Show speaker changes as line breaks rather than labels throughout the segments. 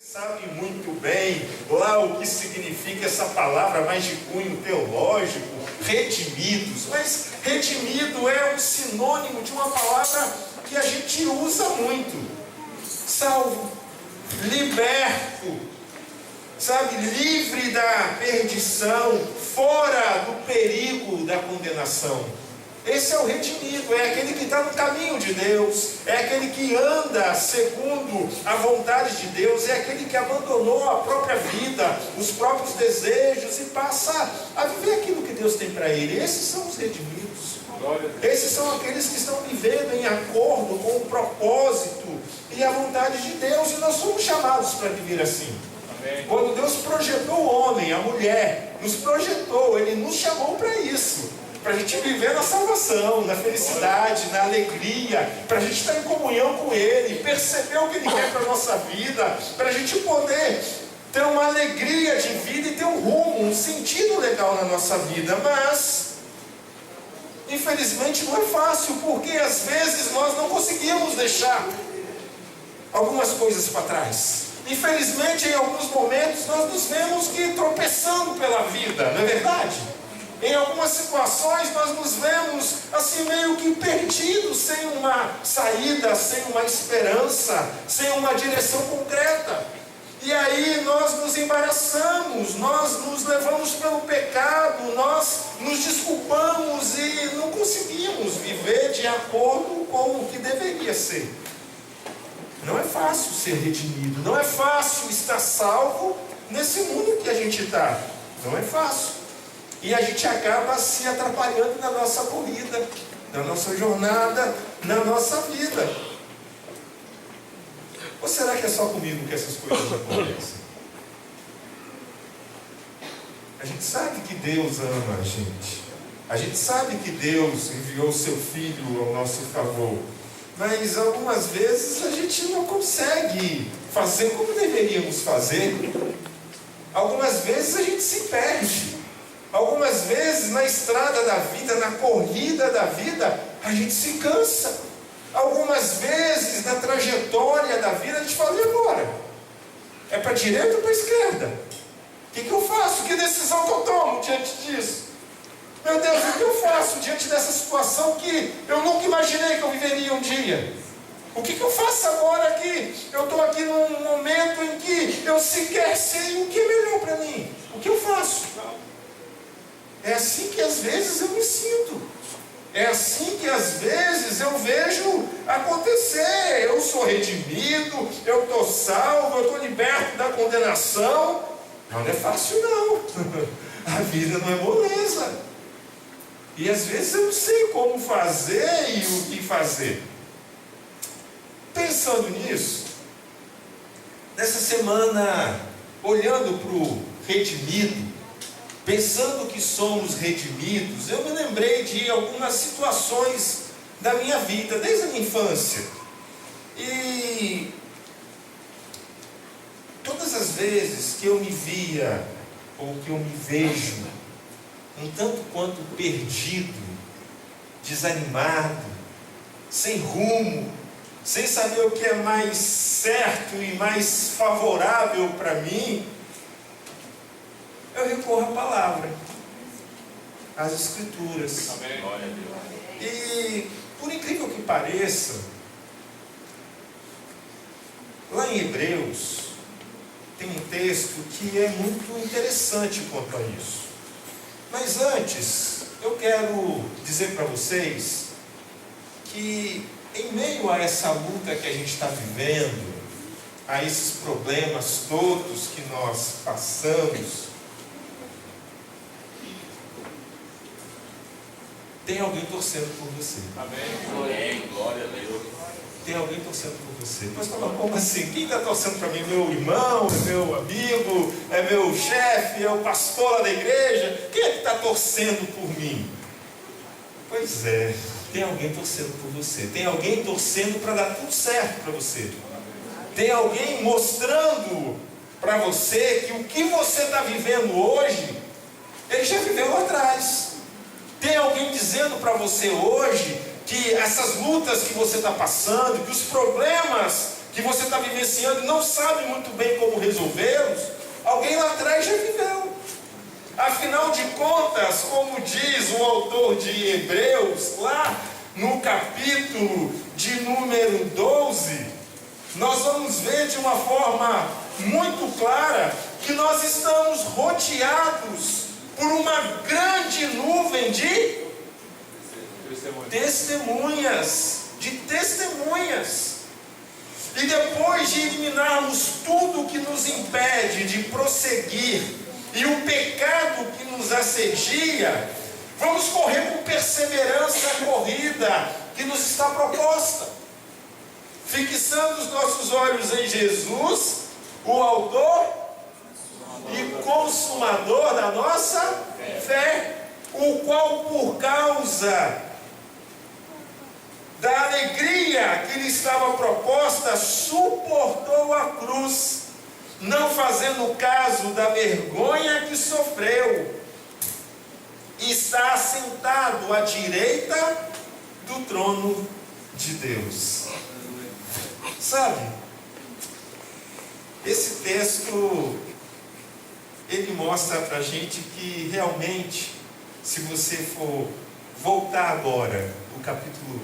Sabe muito bem lá o que significa essa palavra mais de cunho teológico, redimidos. Mas redimido é um sinônimo de uma palavra que a gente usa muito. Salvo, liberto, sabe, livre da perdição, fora do perigo da condenação. Esse é o redimido, é aquele que está no caminho de Deus, é aquele que anda segundo a vontade de Deus, é aquele que abandonou a própria vida, os próprios desejos e passa a viver aquilo que Deus tem para ele. Esses são os redimidos. Esses são aqueles que estão vivendo em acordo com o propósito e a vontade de Deus, e nós somos chamados para viver assim. Amém. Quando Deus projetou o homem, a mulher, nos projetou, Ele nos chamou para isso. Para a gente viver na salvação, na felicidade, na alegria, para a gente estar em comunhão com Ele, perceber o que Ele quer para a nossa vida, para a gente poder ter uma alegria de vida e ter um rumo, um sentido legal na nossa vida. Mas, infelizmente, não é fácil, porque às vezes nós não conseguimos deixar algumas coisas para trás. Infelizmente, em alguns momentos, nós nos vemos que tropeçando pela vida, não é verdade? Em algumas situações nós nos vemos assim meio que perdidos, sem uma saída, sem uma esperança, sem uma direção concreta. E aí nós nos embaraçamos, nós nos levamos pelo pecado, nós nos desculpamos e não conseguimos viver de acordo com o que deveria ser. Não é fácil ser redimido, não é fácil estar salvo nesse mundo que a gente está. Não é fácil. E a gente acaba se atrapalhando na nossa corrida, na nossa jornada, na nossa vida. Ou será que é só comigo que essas coisas acontecem? A gente sabe que Deus ama a gente. A gente sabe que Deus enviou o seu Filho ao nosso favor. Mas algumas vezes a gente não consegue fazer como deveríamos fazer. Algumas vezes a gente se perde. Algumas vezes na estrada da vida, na corrida da vida, a gente se cansa. Algumas vezes na trajetória da vida a gente fala, e agora? É para a direita ou para a esquerda? O que eu faço? Que decisão que eu tomo diante disso? Meu Deus, o que eu faço diante dessa situação que eu nunca imaginei que eu viveria um dia? O que eu faço agora que eu estou aqui num momento em que eu sequer sei o que é melhor para mim? O que eu faço? É assim que às vezes eu me sinto. É assim que às vezes eu vejo acontecer. Eu sou redimido, eu estou salvo, eu estou liberto da condenação. Não é fácil não. A vida não é moleza. E às vezes eu não sei como fazer e o que fazer. Pensando nisso, nessa semana, olhando para o redimido, pensando que somos redimidos, eu me lembrei de algumas situações da minha vida, desde a minha infância. E todas as vezes que eu me via, ou que eu me vejo, um tanto quanto perdido, desanimado, sem rumo, sem saber o que é mais certo e mais favorável para mim, eu recorro à palavra, às Escrituras. Amém. E, por incrível que pareça, lá em Hebreus, tem um texto que é muito interessante quanto a isso. Mas antes, eu quero dizer para vocês que, em meio a essa luta que a gente está vivendo, a esses problemas todos que nós passamos, tem alguém torcendo por você. Amém. Glória a Deus. Tem alguém torcendo por você. Mas como assim? Quem está torcendo para mim? Meu irmão? É meu amigo? É meu chefe? É o pastor lá da igreja? Quem é que está torcendo por mim? Pois é, tem alguém torcendo por você. Tem alguém torcendo para dar tudo certo para você. Tem alguém mostrando para você que o que você está vivendo hoje, ele já viveu lá atrás. Tem alguém dizendo para você hoje que essas lutas que você está passando, que os problemas que você está vivenciando e não sabe muito bem como resolvê-los, alguém lá atrás já viveu. Afinal de contas, como diz o autor de Hebreus, lá no capítulo de número 12, nós vamos ver de uma forma muito clara que nós estamos rodeados por uma grande nuvem de testemunhas. E depois de eliminarmos tudo que nos impede de prosseguir e o pecado que nos assedia, vamos correr com perseverança a corrida que nos está proposta, fixando os nossos olhos em Jesus, o autor e consumador da nossa fé, o qual, por causa da alegria que lhe estava proposta, suportou a cruz, não fazendo caso da vergonha que sofreu, e está assentado à direita do trono de Deus. Sabe, esse texto, ele mostra para a gente que realmente, se você for voltar agora, o capítulo,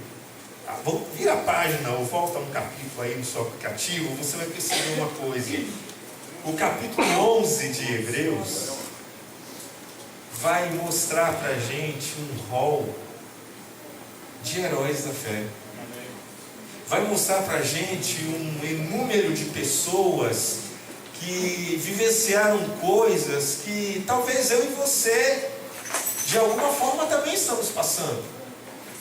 vira a página ou volta um capítulo aí no seu aplicativo, você vai perceber uma coisa. O capítulo 11 de Hebreus vai mostrar para a gente um rol de heróis da fé. Vai mostrar para a gente um número de pessoas que vivenciaram coisas que talvez eu e você, de alguma forma, também estamos passando.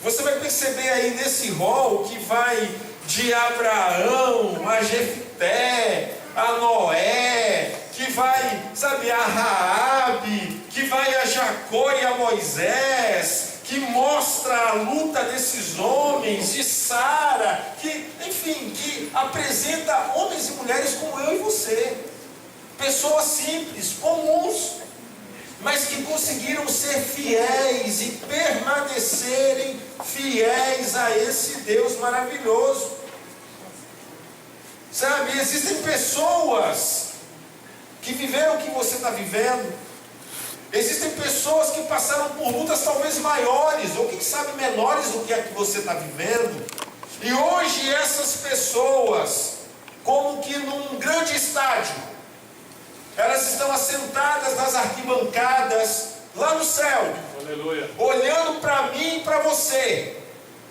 Você vai perceber aí nesse rol que vai de Abraão a Jefté, a Noé, que vai, sabe, a Raabe, que vai a Jacó e a Moisés, que mostra a luta desses homens, de Sara, que, enfim, que apresenta homens e mulheres como eu e você, pessoas simples, comuns, mas que conseguiram ser fiéis e permanecerem fiéis a esse Deus maravilhoso. Sabe, existem pessoas que viveram o que você está vivendo. Existem pessoas que passaram por lutas talvez maiores, ou quem sabe menores do que a que você está vivendo. E hoje essas pessoas, como que num grande estádio, elas estão assentadas nas arquibancadas, lá no céu. Aleluia. Olhando para mim e para você,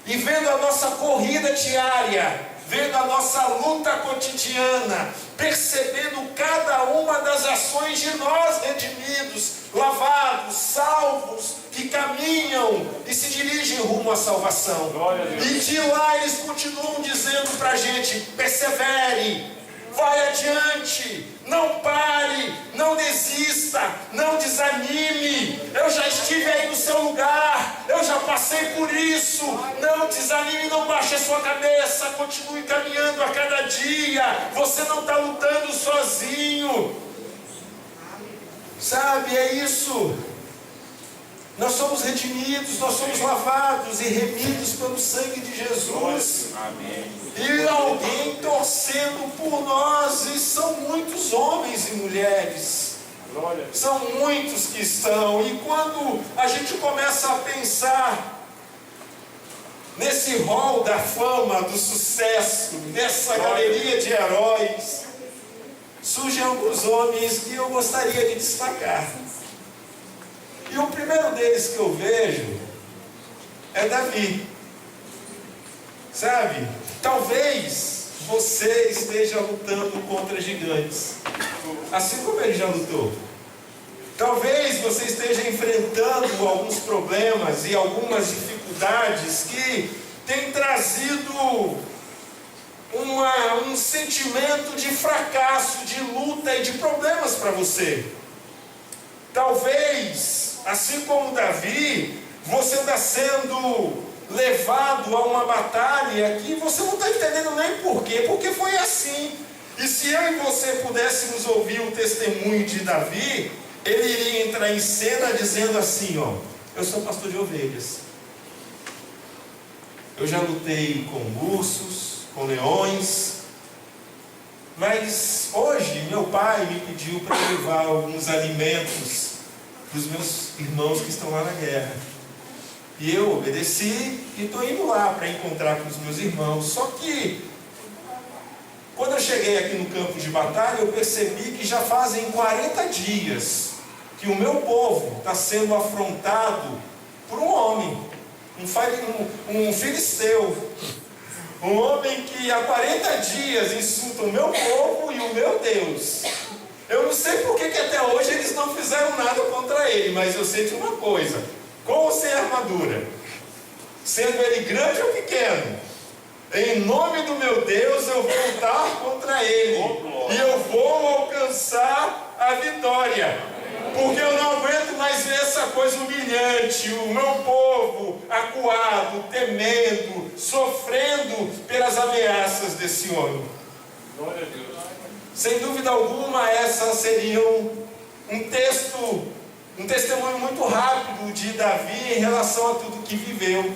e vendo a nossa corrida diária, vendo a nossa luta cotidiana, percebendo cada uma das ações de nós redimidos, lavados, salvos, que caminham e se dirigem rumo à salvação. E de lá eles continuam dizendo para a gente: persevere, vai adiante, não pare, não desista, não desanime. Eu já estive aí no seu lugar, eu já passei por isso. Não desanime, não baixe a sua cabeça, continue caminhando a cada dia. Você não está lutando sozinho. Sabe, é isso. Nós somos redimidos, nós somos lavados e remidos pelo sangue de Jesus. Amém. E alguém torcendo por nós, e são muitos homens e mulheres. São muitos que estão. E quando a gente começa a pensar nesse rol da fama, do sucesso, nessa galeria de heróis, surgem alguns homens que eu gostaria de destacar. E o primeiro deles que eu vejo é Davi. Sabe, talvez você esteja lutando contra gigantes, assim como ele já lutou. Talvez você esteja enfrentando alguns problemas e algumas dificuldades que têm trazido um sentimento de fracasso, de luta e de problemas para você. Talvez, assim como Davi, você está sendo levado a uma batalha que você não está entendendo nem porquê, porque foi assim. E se eu e você pudéssemos ouvir o testemunho de Davi, ele iria entrar em cena dizendo assim: ó, eu sou pastor de ovelhas, eu já lutei com ursos, com leões, Mas hoje meu pai me pediu para levar alguns alimentos para os meus irmãos que estão lá na guerra. E eu obedeci e estou indo lá para encontrar com os meus irmãos. Só que, quando eu cheguei aqui no campo de batalha, eu percebi que já fazem 40 dias que o meu povo está sendo afrontado por um homem, um filisteu. Um homem que há 40 dias insulta o meu povo e o meu Deus. Eu não sei por que até hoje eles não fizeram nada contra ele, mas eu sei de uma coisa: com ou sem armadura, sendo ele grande ou pequeno, em nome do meu Deus eu vou lutar contra ele, e eu vou alcançar a vitória. Porque eu não aguento mais ver essa coisa humilhante, o meu povo acuado, temendo, sofrendo pelas ameaças desse homem.
Glória a Deus.
Sem dúvida alguma, essas seriam um testemunho muito rápido de Davi em relação a tudo que viveu.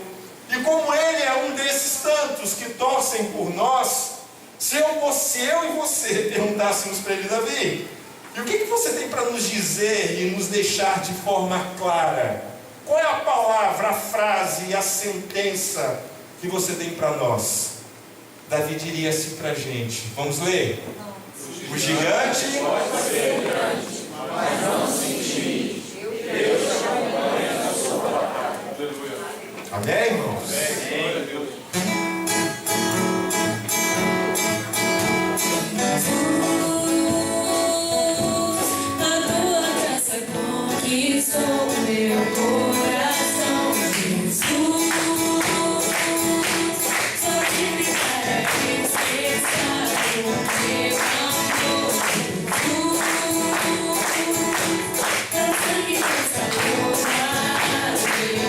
E como ele é um desses tantos que torcem por nós, se eu e você perguntássemos para ele: Davi, e o que você tem para nos dizer e nos deixar de forma clara? Qual é a palavra, a frase, a sentença que você tem para nós? Davi diria assim para a gente. Vamos ler? O gigante
pode ser grande, mas não se intimide. Deus te acompanha na sua batalha.
Amém, irmãos?
Glória a Deus.
Conquistou meu coração, Jesus. Só te para esquecer o teu amor, Jesus. Teu sangue restaurou a meu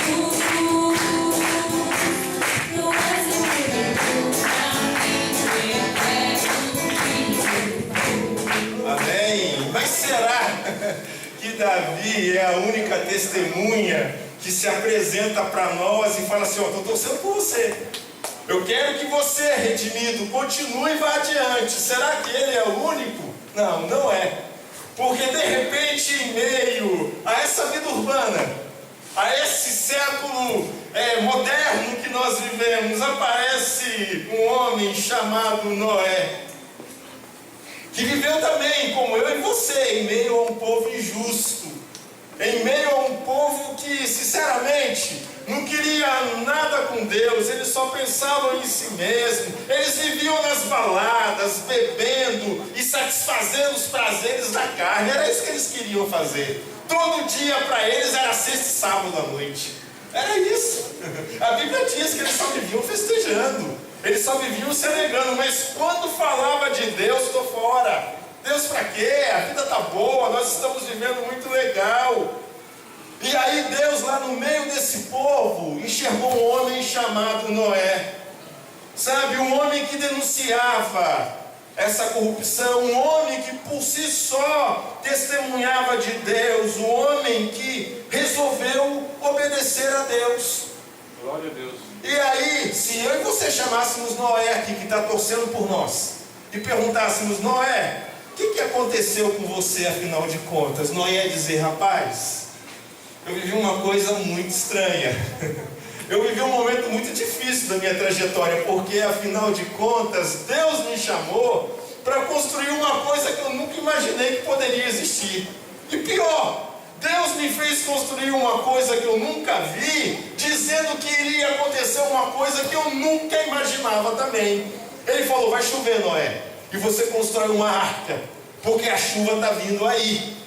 Jesus. Não és o meu caminho eterno.
Amém. Mas será que Davi é a única testemunha que se apresenta para nós e fala assim: ó, estou torcendo por você, eu quero que você, redimido, continue e vá adiante? Será que ele é o único? Não, não é. Porque de repente, em meio a essa vida urbana, a esse século moderno que nós vivemos, aparece um homem chamado Noé, que viveu também, como eu e você, em meio a um povo injusto, em meio a um povo que, sinceramente, não queria nada com Deus, eles só pensavam em si mesmo, eles viviam nas baladas, bebendo e satisfazendo os prazeres da carne. Era isso que eles queriam fazer. Todo dia para eles era sexta e sábado à noite. Era isso. A Bíblia diz que eles só viviam festejando, eles só viviam se alegrando, mas quando falava de Deus, estou fora. Deus para quê? A vida está boa, nós estamos vivendo muito legal. E aí Deus, lá no meio desse povo, enxergou um homem chamado Noé. Sabe, um homem que denunciava essa corrupção, um homem que por si só testemunhava de Deus, um homem que resolveu obedecer a Deus.
Glória a Deus.
E aí, se eu e você chamássemos Noé aqui, que está torcendo por nós, e perguntássemos: Noé, o que aconteceu com você afinal de contas? Noé ia dizer: rapaz, eu vivi uma coisa muito estranha. Eu vivi um momento muito difícil da minha trajetória, porque afinal de contas, Deus me chamou para construir uma coisa que eu nunca imaginei que poderia existir. E pior, Deus me fez construir uma coisa que eu nunca vi, dizendo que iria acontecer uma coisa que eu nunca imaginava também. Ele falou: vai chover, Noé, e você constrói uma arca, porque a chuva está vindo aí.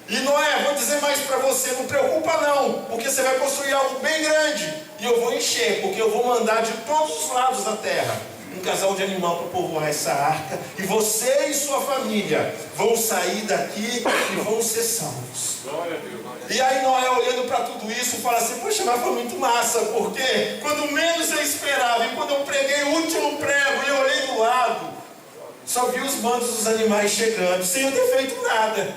E Noé, vou dizer mais para você: não preocupa não, porque você vai construir algo bem grande, e eu vou encher, porque eu vou mandar de todos os lados da terra um casal de animal para povoar essa arca, e você e sua família vão sair daqui e vão ser salvos.
Glória a Deus.
E aí Noé, olhando para tudo isso, fala assim: poxa, mas foi muito massa, porque quando menos eu esperava, e quando eu preguei o último prego e eu olhei do lado, só vi os bandos dos animais chegando, sem eu ter feito nada,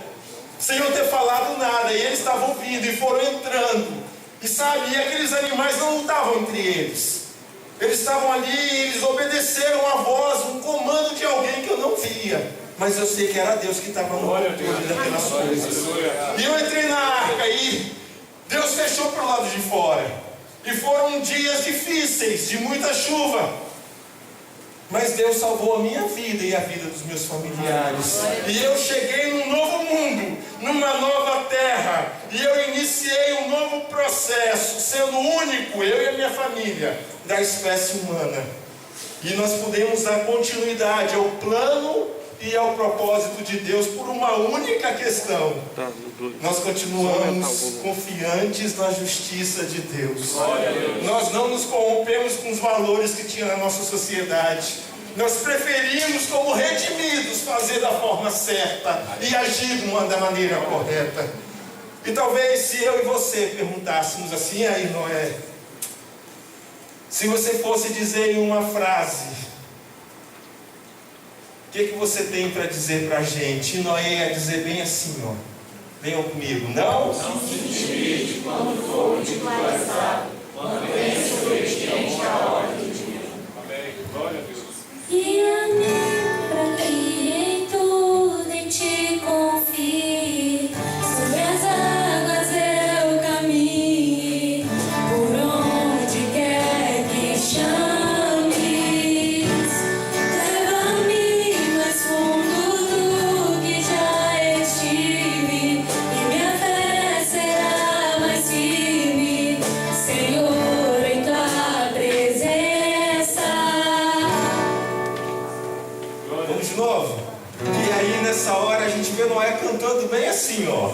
sem eu ter falado nada, e eles estavam vindo e foram entrando, e sabe, e aqueles animais não lutavam entre eles Eles estavam ali e eles obedeceram a voz, um comando de alguém que eu não via. Mas eu sei que era Deus que estava no controle daquelas coisas. E eu entrei na arca e Deus fechou para o lado de fora. E foram dias difíceis, de muita chuva. Mas Deus salvou a minha vida e a vida dos meus familiares. E eu cheguei num novo mundo, numa nova terra. E eu iniciei um novo processo, sendo único, eu e a minha família, da espécie humana. E nós podemos dar continuidade ao plano e ao propósito de Deus por uma única questão. Nós continuamos confiantes na justiça de Deus. Nós não nos corrompemos com os valores que tinha na nossa sociedade. Nós preferimos, como redimidos, fazer da forma certa e agir da maneira correta. E talvez se eu e você perguntássemos assim: e aí, Noé, se você fosse dizer em uma frase, o que você tem para dizer para a gente? E Noé ia dizer bem assim, ó. Venham comigo. Não
se intimide quando for de tua estado. Mantenha-se obediente à ordem de Deus.
Amém. Glória a Deus.
Guia-me para que em tudo em ti confie. Sobre as águas eu caminhe, por onde quer que chames. Leva-me mais fundo do que já estive, e minha fé será mais firme, Senhor, em tua presença.
Vamos de novo? E aí nessa hora a gente vê Noé cantando bem assim, ó.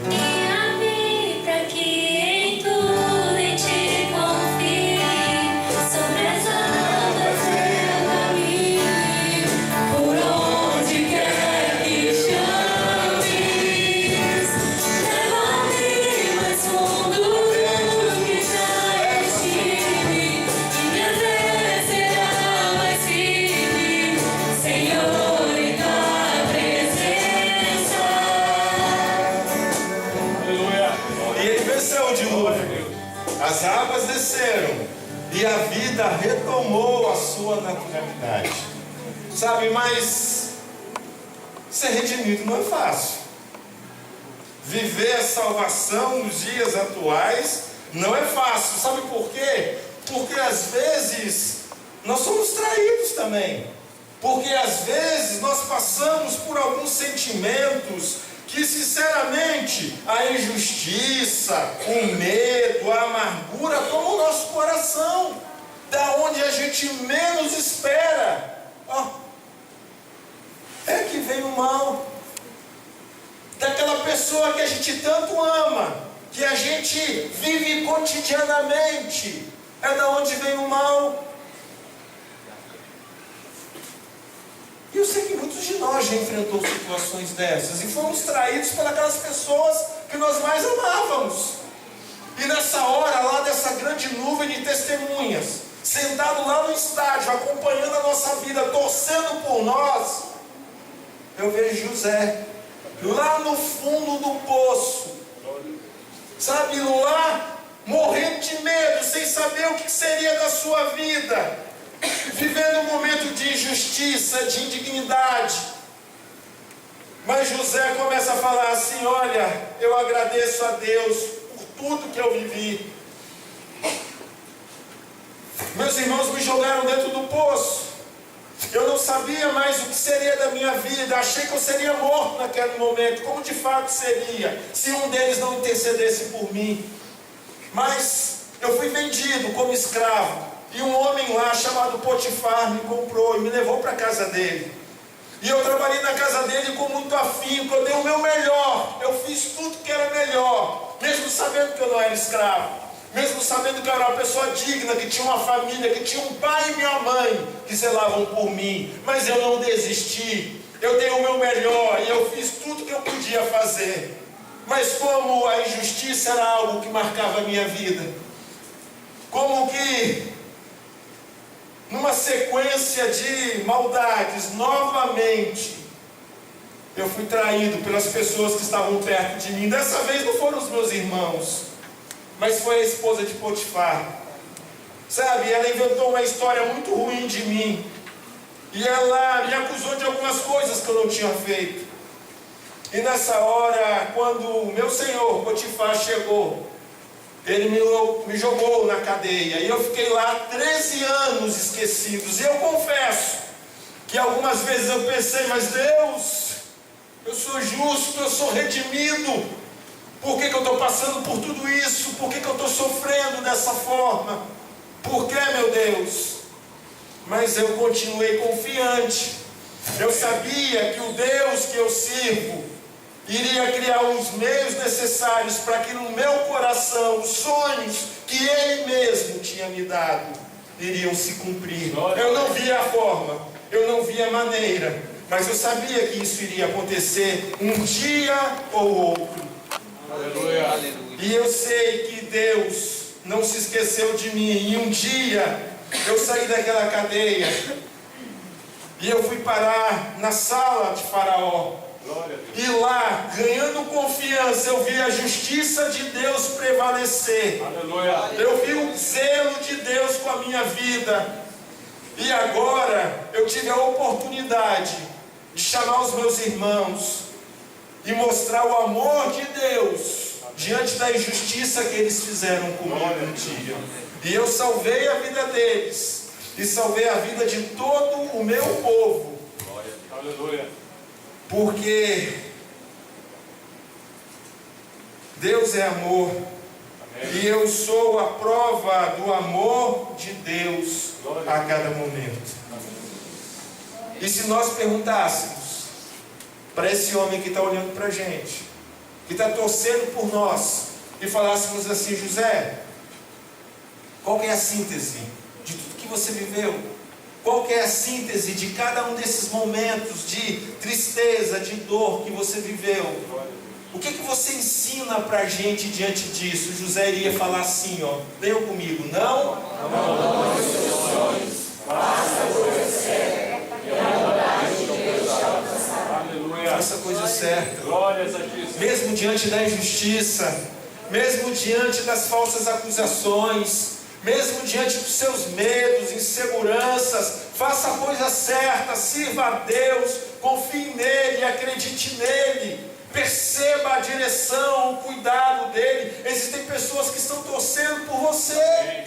Guia-me para que em tudo em ti confie. Sobre as águas eu caminho, por onde quer que chames. Leva-me mais fundo do que já estive, e minha fé será mais firme, Senhor, em tua presença.
Aleluia.
E ele venceu o dilúvio. As águas desceram e a vida retomou a sua naturalidade. Sabe, mas ser redimido não é fácil. Viver a salvação nos dias atuais não é fácil. Sabe por quê? Porque às vezes nós somos traídos também. Porque às vezes nós passamos por alguns sentimentos que, sinceramente, a injustiça, o medo, a amargura tomam o nosso coração, da onde a gente menos espera. Ó, é que vem o mal daquela pessoa que a gente tanto ama, que a gente vive cotidianamente. É da onde vem o mal. E eu sei que muitos de nós já enfrentou situações dessas e fomos traídos pelas pessoas que nós mais amávamos. E nessa hora, lá dessa grande nuvem de testemunhas, sentado lá no estádio, acompanhando a nossa vida, torcendo por nós, eu vejo José, lá no fundo do poço, sabe, lá, morrendo de medo, sem saber o que seria da sua vida, vivendo um momento de injustiça, de indignidade. Mas José começa a falar assim: olha, eu agradeço a Deus por tudo que eu vivi. Meus irmãos me jogaram dentro do poço. Eu não sabia mais o que seria da minha vida. Achei que eu seria morto naquele momento, como de fato seria, se um deles não intercedesse por mim. Mas eu fui vendido como escravo. E um homem lá chamado Potifar me comprou e me levou para a casa dele. E eu trabalhei na casa dele com muito afinco, eu dei o meu melhor, eu fiz tudo que era melhor, mesmo sabendo que eu não era escravo, mesmo sabendo que eu era uma pessoa digna, que tinha uma família, que tinha um pai e minha mãe que zelavam por mim. Mas eu não desisti, eu dei o meu melhor e eu fiz tudo que eu podia fazer. Mas como a injustiça era algo que marcava a minha vida, como que numa sequência de maldades, novamente, eu fui traído pelas pessoas que estavam perto de mim. Dessa vez não foram os meus irmãos, mas foi a esposa de Potifar. Sabe, ela inventou uma história muito ruim de mim. E ela me acusou de algumas coisas que eu não tinha feito. E nessa hora, quando o meu senhor Potifar chegou, ele me jogou na cadeia. E eu fiquei lá 13 anos esquecidos. E eu confesso que algumas vezes eu pensei, mas Deus, eu sou justo, eu sou redimido. Por que eu estou passando por tudo isso? Por que eu estou sofrendo dessa forma? Por que, meu Deus? Mas eu continuei confiante. Eu sabia que o Deus que eu sirvo iria criar os meios necessários para que no meu coração os sonhos que Ele mesmo tinha me dado iriam se cumprir. Eu não via a forma, eu não via a maneira, mas eu sabia que isso iria acontecer um dia ou outro.
Aleluia.
E eu sei que Deus não se esqueceu de mim. E um dia eu saí daquela cadeia e eu fui parar na sala de Faraó. E lá, ganhando confiança, eu vi a justiça de Deus prevalecer.
Aleluia.
Eu vi o zelo de Deus com a minha vida. E agora eu tive a oportunidade de chamar os meus irmãos e mostrar o amor de Deus diante da injustiça que eles fizeram comigo um dia. E eu salvei a vida deles e salvei a vida de todo o meu povo.
Aleluia.
Porque Deus é amor. E eu sou a prova do amor de Deus a cada momento. E se nós perguntássemos para esse homem que está olhando para a gente, que está torcendo por nós, e falássemos assim: José, qual que é a síntese de tudo que você viveu? Qual que é a síntese de cada um desses momentos de tristeza, de dor que você viveu? O que você ensina para a gente diante disso? José iria falar assim, ó, leiam comigo: não abandone os seus sonhos, faça a coisa certa, e a vontade de Deus te alcançará. Faça a coisa certa.
Glórias a Cristo.
Mesmo diante da injustiça, mesmo diante das falsas acusações, mesmo diante dos seus medos, inseguranças, faça a coisa certa, sirva a Deus, confie nele, acredite nele, perceba a direção, o cuidado dele. Existem pessoas que estão torcendo por você.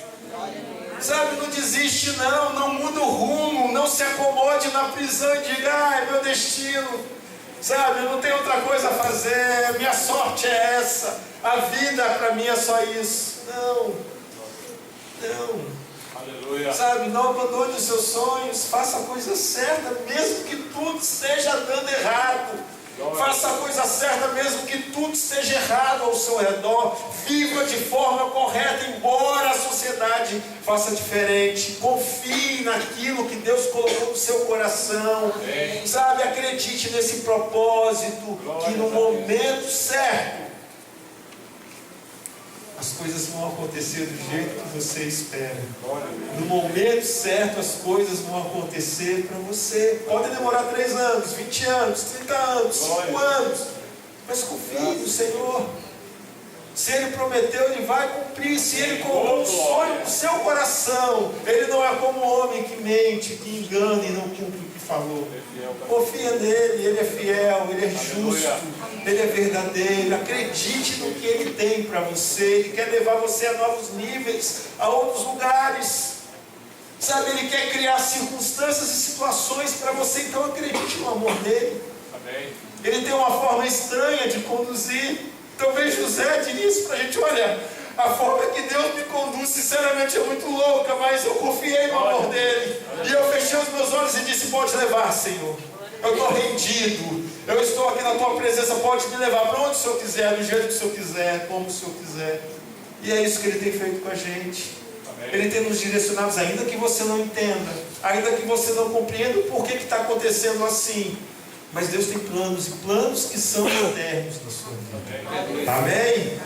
Sabe, não desiste não muda o rumo, não se acomode na prisão e diga: ah, é meu destino. Sabe, eu não tenho outra coisa a fazer, minha sorte é essa, a vida para mim é só isso. Não.
Aleluia.
Sabe, não abandone os seus sonhos, faça a coisa certa, mesmo que tudo esteja dando errado. Faça a coisa certa, mesmo que tudo esteja errado ao seu redor. Viva de forma correta, embora a sociedade faça diferente. Confie naquilo que Deus colocou no seu coração. Sabe, acredite nesse propósito, que no momento certo as coisas vão acontecer do jeito que você espera. No momento certo as coisas vão acontecer para você. Pode demorar 3 anos, 20 anos, 30 anos, 5 anos, mas confie no Senhor. Se Ele prometeu, Ele vai cumprir. Se Ele colocou um sonho no seu coração, Ele não é como o homem que mente, que engana e não cumpre o que falou. Confia nele, Ele é fiel, Ele é justo, Ele é verdadeiro. Acredite no que Ele tem para você. Ele quer levar você a novos níveis, a outros lugares. Sabe, Ele quer criar circunstâncias e situações para você. Então acredite no amor dEle.
Amém.
Ele tem uma forma estranha de conduzir. Talvez José diria isso para a gente: olha, a forma que Deus me conduz sinceramente é muito louca, mas eu confiei no amor dEle. E eu fechei os meus olhos e disse: pode levar, Senhor. Eu estou rendido. Eu estou aqui na tua presença. Pode me levar para onde o Senhor quiser, do jeito que o Senhor quiser, como o Senhor quiser. E é isso que Ele tem feito com a gente.
Amém.
Ele tem nos direcionados, ainda que você não entenda, ainda que você não compreenda o porquê que está acontecendo assim. Mas Deus tem planos, e planos que são eternos na sua vida. Amém?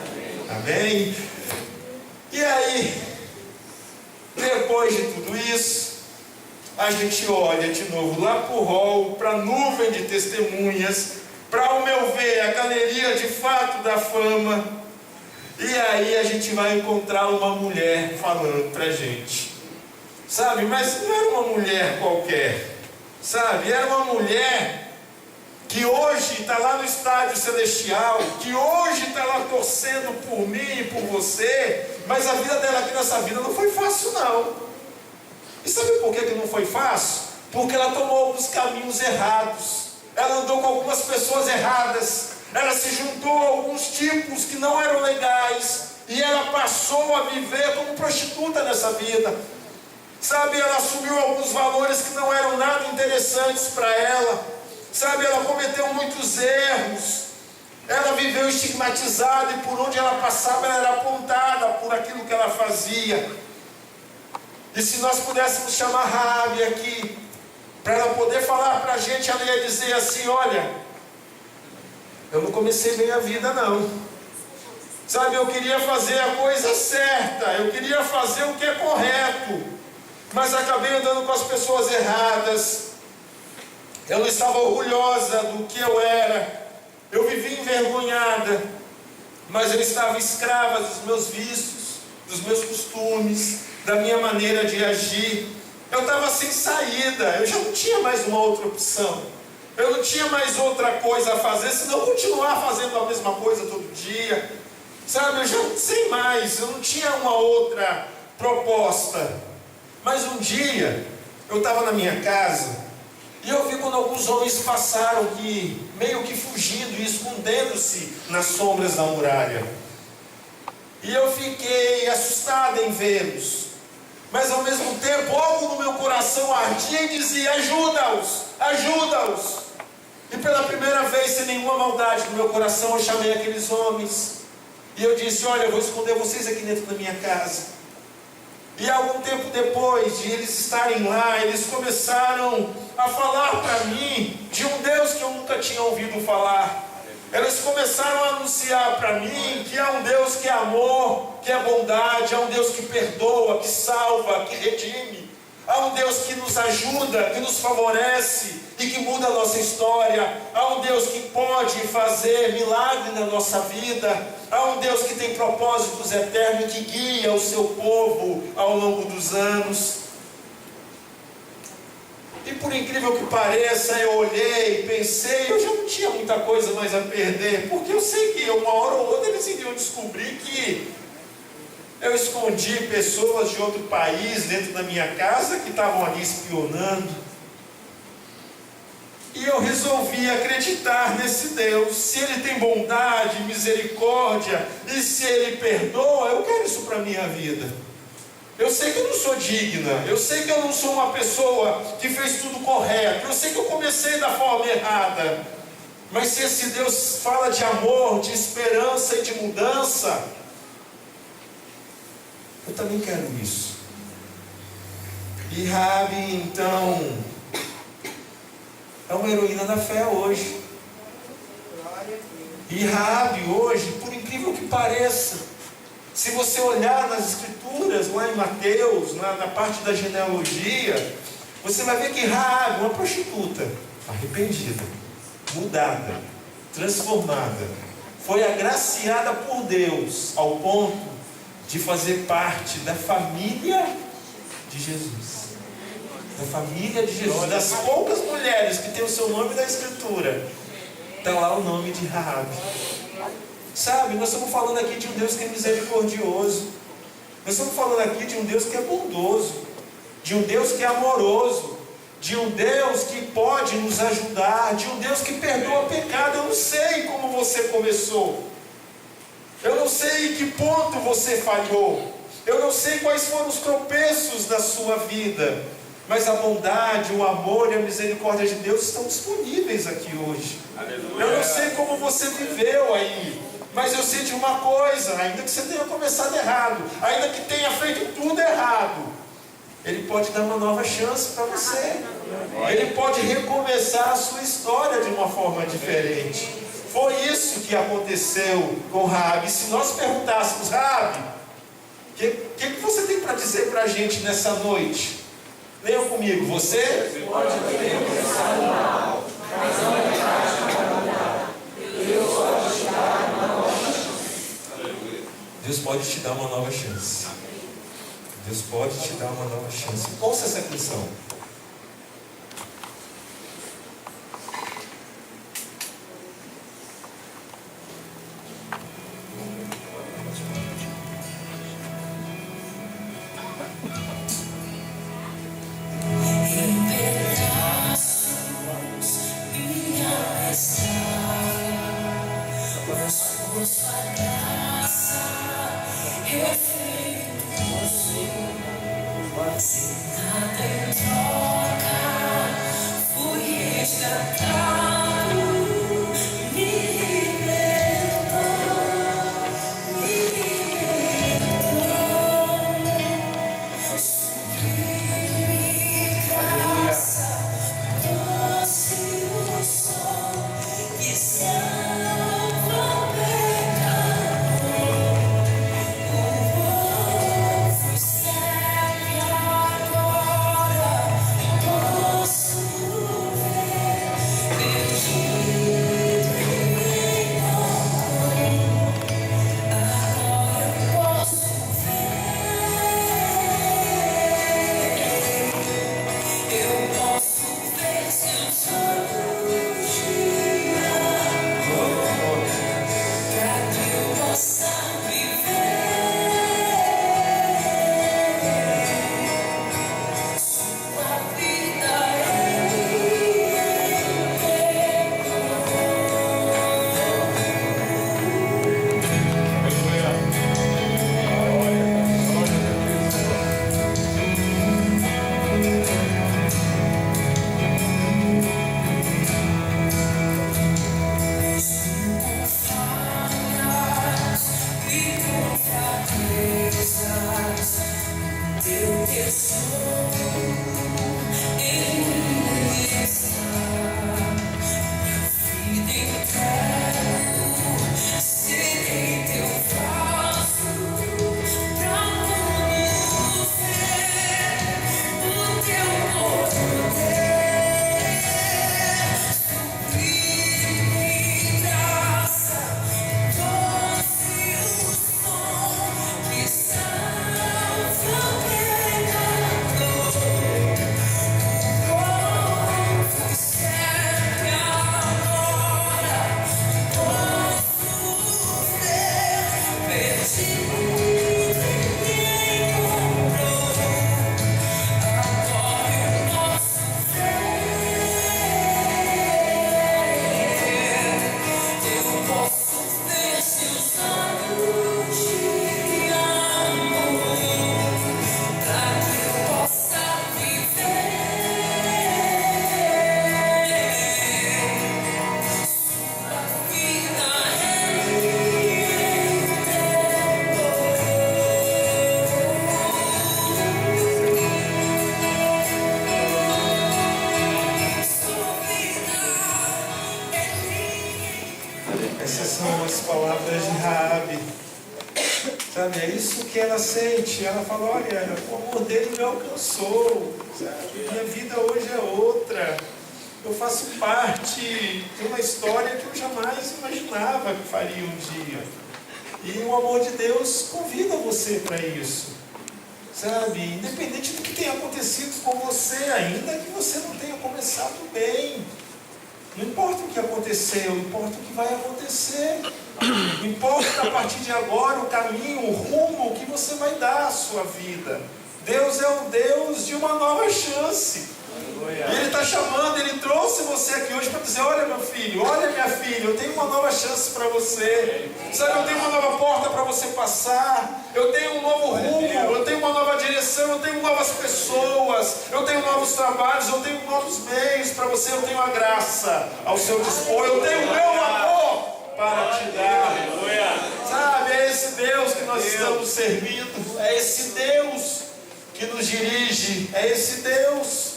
Amém? E aí, depois de tudo isso, a gente olha de novo lá para o hall, para a nuvem de testemunhas, para, ao meu ver, a galeria de fato da fama. E aí a gente vai encontrar uma mulher falando para a gente: sabe? Mas não era uma mulher qualquer, sabe? Era uma mulher que hoje está lá no estádio celestial, que hoje está lá torcendo por mim e por você, mas a vida dela aqui nessa vida não foi fácil não. E sabe por que não foi fácil? Porque ela tomou alguns caminhos errados, ela andou com algumas pessoas erradas, ela se juntou a alguns tipos que não eram legais, e ela passou a viver como prostituta nessa vida, sabe? Ela assumiu alguns valores que não eram nada interessantes para ela. Sabe, ela cometeu muitos erros, ela viveu estigmatizada e por onde ela passava ela era apontada por aquilo que ela fazia. E se nós pudéssemos chamar Raabe aqui, para ela poder falar para a gente, ela ia dizer assim: olha, eu não comecei bem a vida não, sabe, eu queria fazer a coisa certa, eu queria fazer o que é correto, mas acabei andando com as pessoas erradas. Eu não estava orgulhosa do que eu era, eu vivia envergonhada, mas eu estava escrava dos meus vícios, dos meus costumes, da minha maneira de agir. Eu estava sem saída, eu já não tinha mais uma outra opção, eu não tinha mais outra coisa a fazer, senão continuar fazendo a mesma coisa todo dia, sabe? Eu já não sei mais, eu não tinha uma outra proposta. Mas um dia, eu estava na minha casa, e eu vi quando alguns homens passaram meio que fugindo e escondendo-se nas sombras da muralha. E eu fiquei assustada em vê-los. Mas ao mesmo tempo, algo no meu coração ardia e dizia: ajuda-os, ajuda-os. E pela primeira vez, sem nenhuma maldade no meu coração, eu chamei aqueles homens. E eu disse: olha, eu vou esconder vocês aqui dentro da minha casa. E algum tempo depois de eles estarem lá, eles começaram a falar para mim de um Deus que eu nunca tinha ouvido falar. Eles começaram a anunciar para mim que há um Deus que é amor, que é bondade, há um Deus que perdoa, que salva, que redime. Há um Deus que nos ajuda, que nos favorece e que muda a nossa história. Há um Deus que pode fazer milagre na nossa vida. Há um Deus que tem propósitos eternos, que guia o seu povo ao longo dos anos. E por incrível que pareça, eu olhei, pensei, eu já não tinha muita coisa mais a perder, porque eu sei que uma hora ou outra eles iriam descobrir que eu escondi pessoas de outro país dentro da minha casa que estavam ali espionando. E eu resolvi acreditar nesse Deus. Se Ele tem bondade, misericórdia, e se Ele perdoa, eu quero isso para a minha vida. Eu sei que eu não sou digna, eu sei que eu não sou uma pessoa que fez tudo correto, eu sei que eu comecei da forma errada, mas se esse Deus fala de amor, de esperança e de mudança, eu também quero isso. E Raabe, então, é uma heroína da fé hoje. E Raabe hoje, por incrível que pareça, se você olhar nas escrituras, lá em Mateus, na parte da genealogia, você vai ver que Raabe, uma prostituta, arrependida, mudada, transformada, foi agraciada por Deus ao ponto de fazer parte da família de Jesus. Da família de Jesus, das poucas mulheres que tem o seu nome na escritura, está lá o nome de Raabe. Sabe, nós estamos falando aqui de um Deus que é misericordioso, nós estamos falando aqui de um Deus que é bondoso, de um Deus que é amoroso, de um Deus que pode nos ajudar, de um Deus que perdoa pecado. Eu não sei como você começou, eu não sei em que ponto você falhou, eu não sei quais foram os tropeços da sua vida, mas a bondade, o amor e a misericórdia de Deus estão disponíveis aqui hoje. Aleluia. Eu não sei como você viveu aí, mas eu sei de uma coisa: ainda que você tenha começado errado, ainda que tenha feito tudo errado, Ele pode dar uma nova chance para você. Ele pode recomeçar a sua história de uma forma diferente. Foi isso que aconteceu com Raabe. Se nós perguntássemos: Raabe, o que você tem para dizer para a gente nessa noite? Leiam comigo. Você
pode ter começado mal, mas não é tarde para mudar. Deus pode te dar uma nova chance.
Deus pode te dar uma nova chance. Deus pode te dar uma nova chance. Ouça essa canção. Sabe, é isso que ela sente. Ela fala, olha, o amor dele me alcançou, sabe? Minha vida hoje é outra. Eu faço parte de uma história que eu jamais imaginava que faria um dia. E o amor de Deus convida você para isso. Sabe, independente do que tenha acontecido com você, ainda que você não tenha começado bem. Não importa o que aconteceu, importa o que vai acontecer. Importa a partir de agora o caminho, o rumo que você vai dar à sua vida. Deus é o Deus de uma nova chance. E Ele está chamando, Ele trouxe você aqui hoje para dizer, olha meu filho, olha minha filha, eu tenho uma nova chance para você. Sabe, eu tenho uma nova porta para você passar. Eu tenho um novo rumo, eu tenho uma nova direção, eu tenho novas pessoas, eu tenho novos trabalhos, eu tenho novos meios para você, eu tenho a graça ao seu dispor, eu tenho o meu amor para te dar. Sabe, é esse Deus que nós estamos servindo, é esse Deus que nos dirige, é esse Deus.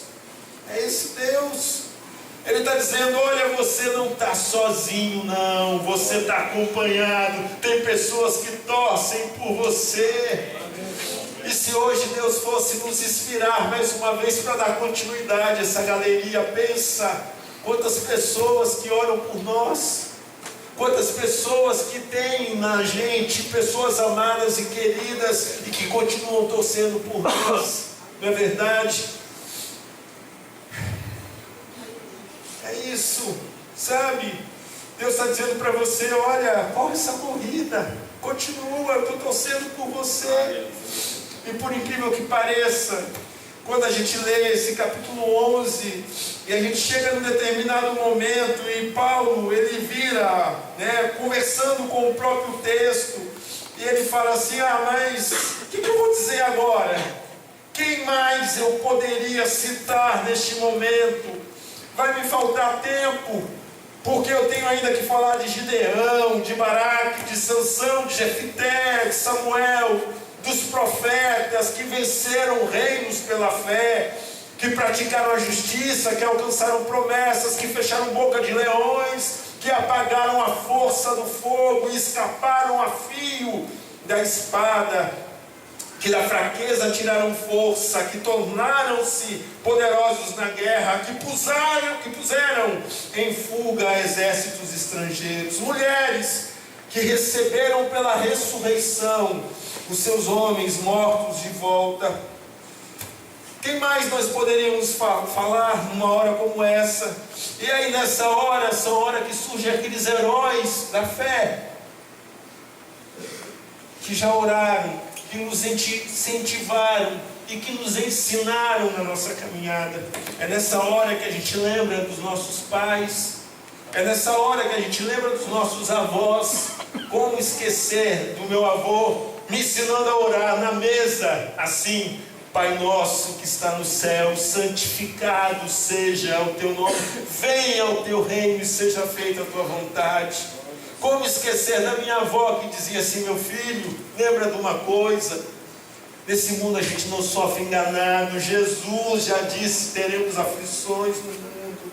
É esse Deus. Ele está dizendo, olha, você não está sozinho não, você está acompanhado, tem pessoas que torcem por você. E se hoje Deus fosse nos inspirar mais uma vez para dar continuidade a essa galeria, pensa quantas pessoas que oram por nós,
Quantas pessoas que tem na gente, pessoas amadas e queridas, e que continuam torcendo por nós, não é verdade? É isso, sabe? Deus está dizendo para você, olha, corre essa corrida, continua, eu estou torcendo por você. E por incrível que pareça, quando a gente lê esse capítulo 11, e a gente chega num determinado momento, e Paulo, ele vira, conversando com o próprio texto, e ele fala assim, mas o que eu vou dizer agora? Quem mais eu poderia citar neste momento? Vai me faltar tempo, porque eu tenho ainda que falar de Gideão, de Baraque, de Sansão, de Jefité, de Samuel, dos profetas que venceram reinos pela fé, que praticaram a justiça, que alcançaram promessas, que fecharam boca de leões, que apagaram a força do fogo e escaparam a fio da espada, que da fraqueza tiraram força, que tornaram-se poderosos na guerra, que puseram em fuga exércitos estrangeiros, mulheres que receberam pela ressurreição os seus homens mortos de volta. Quem mais nós poderíamos falar numa hora como essa? E aí nessa hora, essa hora que surgem aqueles heróis da fé, que já oraram, que nos incentivaram e que nos ensinaram na nossa caminhada. É nessa hora que a gente lembra dos nossos pais, é nessa hora que a gente lembra dos nossos avós. Como esquecer do meu avô me ensinando a orar na mesa, assim: Pai nosso que está no céu, santificado seja o teu nome, venha o teu reino e seja feita a tua vontade. Como esquecer da minha avó que dizia assim: meu filho, lembra de uma coisa, nesse mundo a gente não sofre enganado, Jesus já disse, teremos aflições no mundo.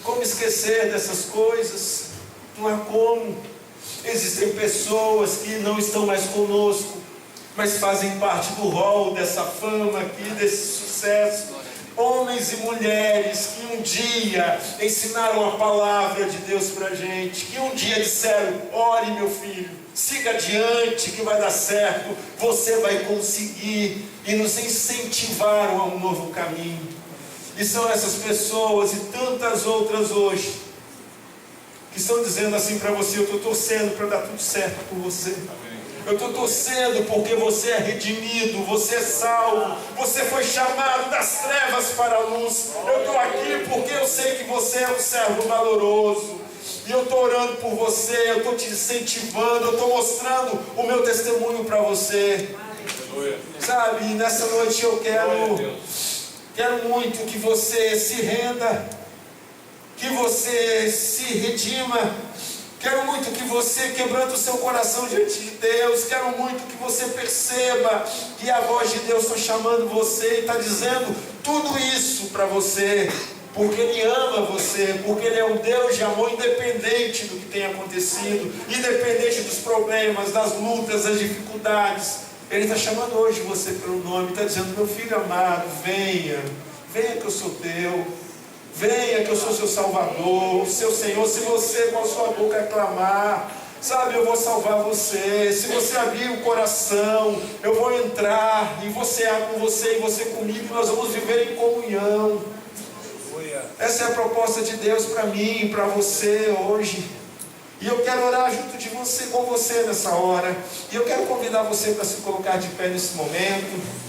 Como esquecer dessas coisas? Não há como. Existem pessoas que não estão mais conosco, mas fazem parte do rol dessa fama aqui, desse sucesso. Homens e mulheres que um dia ensinaram a palavra de Deus para a gente, que um dia disseram: ore meu filho, siga adiante que vai dar certo, você vai conseguir, e nos incentivaram a um novo caminho. E são essas pessoas e tantas outras hoje que estão dizendo assim para você: eu estou torcendo para dar tudo certo por você. Eu estou torcendo porque você é redimido, você é salvo, você foi chamado das trevas para a luz. Eu estou aqui porque eu sei que você é um servo valoroso. E eu estou orando por você, eu estou te incentivando, eu estou mostrando o meu testemunho para você. Sabe, nessa noite eu quero muito que você se renda, que você se redima. Quero muito que você quebrante o seu coração diante de Deus. Quero muito que você perceba que a voz de Deus está chamando você e está dizendo tudo isso para você, porque Ele ama você, porque Ele é um Deus de amor, independente do que tenha acontecido, independente dos problemas, das lutas, das dificuldades. Ele está chamando hoje você pelo nome, está dizendo: meu filho amado, venha que eu sou teu. Venha que eu sou seu Salvador, seu Senhor. Se você com a sua boca clamar, sabe, eu vou salvar você. Se você abrir o coração, eu vou entrar, e você com você e você comigo, e nós vamos viver em comunhão. Essa é a proposta de Deus para mim e para você hoje. E eu quero orar junto de você, com você nessa hora. E eu quero convidar você para se colocar de pé nesse momento.